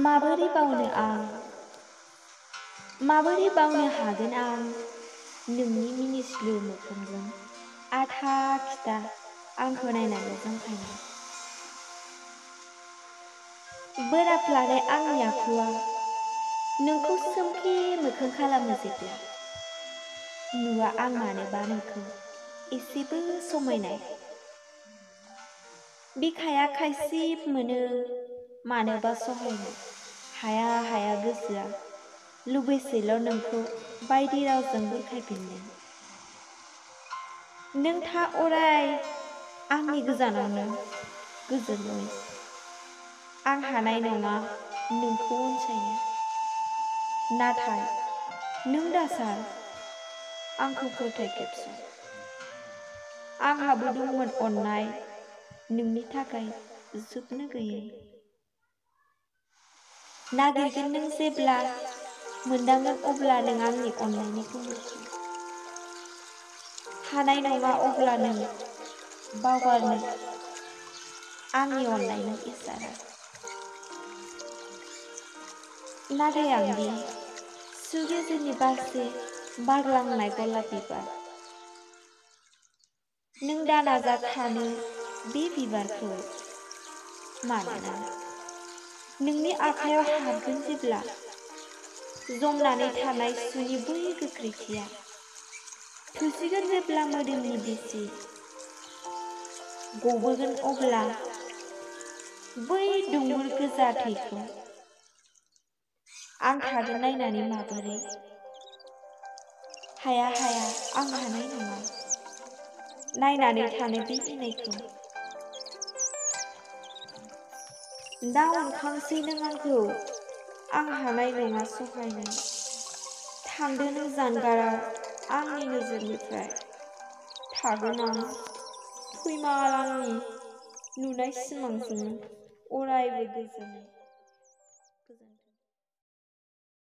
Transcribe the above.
माबोरै बावनो आं माबोरै बावनो हागोन आं नोंनि मिनिस्लु मोखांजों आथा खिथा आंखौ नायनानै जंखायनाय बोराबफ्लानाय आंनि आखुआ नोंखौ सोमखे मोखां खालामो जेब्ला नुवा आं मानोबा नोंखौ एसेबो समायनाय बिखाया खायसिब मोनो मानोबा सहायनो हाया हाया गोसोआ लुबैसैल' नोंखौ बायदि रावजों बुरखायफिननो नों था अराय आंनि गोजानावनो गोजोनै आं हानाय नङा नोंखौ अनसायनो नाथाय नों दासार आंखौ फोथाय खेबस' आंहाबो दंमोन अननाय नोंनि थाखाय जोबनो गैयै नागिरगोन नों जेब्ला मोनदांगोन अब्ला नों आंनि अननायनि गुमुरखौ हानाय नङा अब्ला नों बावगारनो आंनि अननायनि इसारा नाथाय आंदि सु गेजेरनि बारसे बारलांनाय गलाप बिबार नों दा नाजाथानो बे बिबारखौ मानोना नोंनि आखायाव हाबगोन जेब्ला जमनानै थानाय सुनि बै गोख्रैथिया थुसिगोन जेब्ला मोदोमनि बिसि गबोगोन अब्ला बै दुंबुर गोजा थैखौ आं थागोन नायनानै माबोरै हाया हाया आं हानाय नङा नायनानै थानो बे इनायखौ दा अनखांसै नों आंखौ आं हानाय नङा सहायनो थांदो नों जानगाराव आंनि नोजोरनिफ्राय थागोन आं फैमाल आंनि नुनाय सिमांजों अरायबो गोजोनै